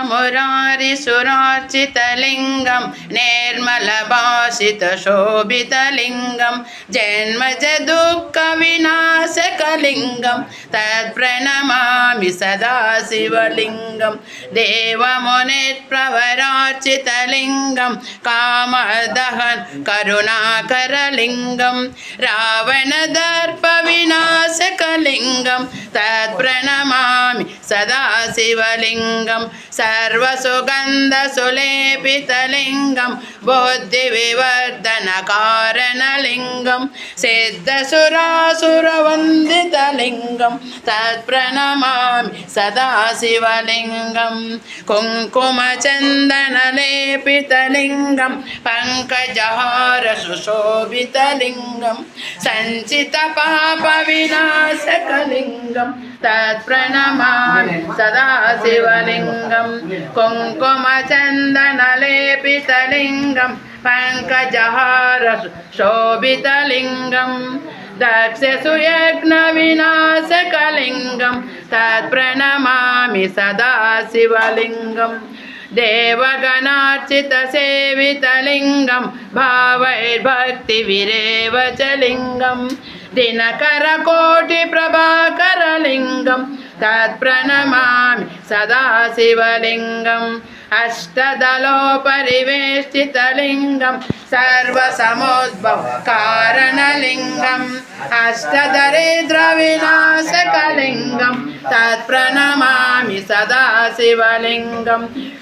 मुरारिसुरार्चितलिङ्गं निर्मलभासितशोभितलिङ्गं जन्मजदुःखविनाशकलिङ्गं तत्प्रणमामि सदा शिवलिङ्गं देवमुनिप्रवरार्चितलिङ्गं कामदहन् करुणाकरलिङ्गं रावणदर्पविनाशकलिङ्गं तत्प्रणमामि सदा शिवलिङ्गं सर्वसुगन्धसुलेपितलिङ्गं बुद्धिविवर्धनकारणलिङ्गं सिद्धसुरासुरवन्दितलिङ्गं तत्प्रणमामि सदा शिवलिङ्गं कुङ्कुमचन्दनलेपितलिङ्गं पङ्कजहारसुशोभितलिङ्गं सञ्चितपापविनाशकलिङ्गं तत्प्रणमामि सदा शिवलिङ्गं कुङ्कुमचन्दनलेपितलिङ्गं पङ्कजहारशोभितलिङ्गं दक्षसुयज्ञविनाशकलिङ्गं तत्प्रणमामि सदा शिवलिङ्गं देवगणार्चितसेवितलिङ्गं भावैर्भक्तिविरेव च लिङ्गं दिनकरकोटिप्रभाकरलिङ्गं तत्प्रणमामि सदा शिवलिङ्गम् अष्टदलोपरिवेष्टितलिङ्गं सर्वसमुद्भवकारणलिङ्गम् अष्टदरिद्रविनाशकलिङ्गं तत्प्रणमामि सदा शिवलिङ्गं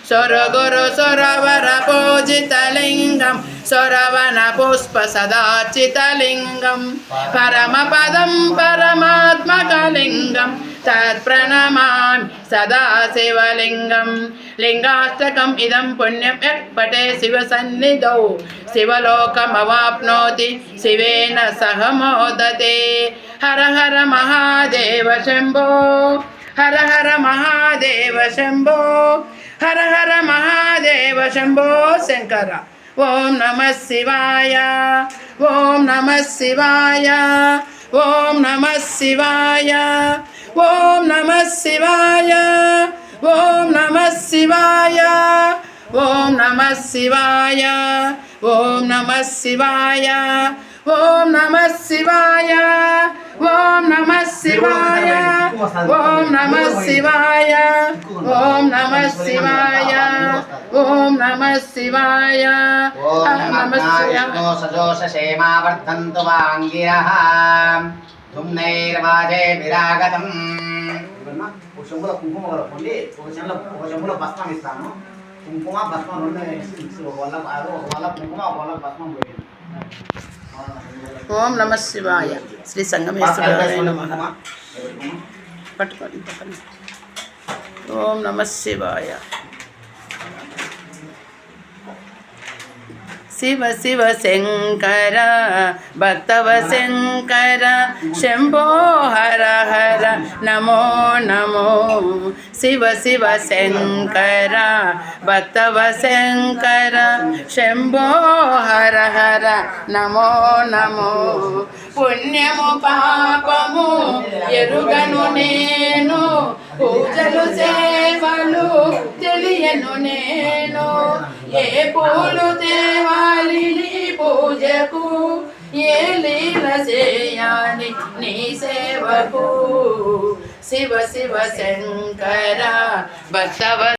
सुरगुरुसुरवरपूजितलिङ्गं सुरवनपुष्पसदार्चितलिङ्गं परमपदं परमात्मकलिङ्गं तत्प्रणमामि सदा शिवलिङ्गं लिङ्गाष्टकम् इदं पुण्यं यः पठे शिवसन्निधौ शिवलोकमवाप्नोति शिवेन सह मोदते हर हर महादेव शम्भो हर हर महादेव शम्भो हर हर महादेव शम्भो शङ्कर ओम नमः शिवाय ओम नमः शिवाय ओम नमः शिवाय ओम नमः शिवाय ओम नमः शिवाय ओम नमः शिवाय ओम नमः शिवाय ओम नमः शिवाय ओम नमः शिवाय ओम नमः शिवाय ओम नमः शिवाय ओम नमः शिवाय ओम नमः शिवाय सजोष क्षेमा वर्धन्तु वाङ्गिरः धुम्नैर्वाजे विरागतम् ఒక కుంకుమ కలుపుకోండి ఒక చెంబులో భస్మం ఇస్తాను కుంకుమ భస్మం రెండు ఒక వల్ల కుంకుమ ఒక వల్ల భస్మం పోయింది ఓం నమః శివాయ శ్రీ సంగమేశ్వరాయ నమః పట్టుకోండి ఓం నమః శివాయ शिव शिव शंकर भक्तव शंकर शंभो हर हर नमो नमो शिव शिव शंकर भक्तव शंकर शंभो हर हर नमो नमो पुण्यमु पापमु एरुगनु नेनु పూజలు సేవలు తెలియను నేను ఏ పూలు తేవాలి నీ పూజకు ఏ లీల చేయాలి నీ సేవకు శివ శివ శంకర భక్తవ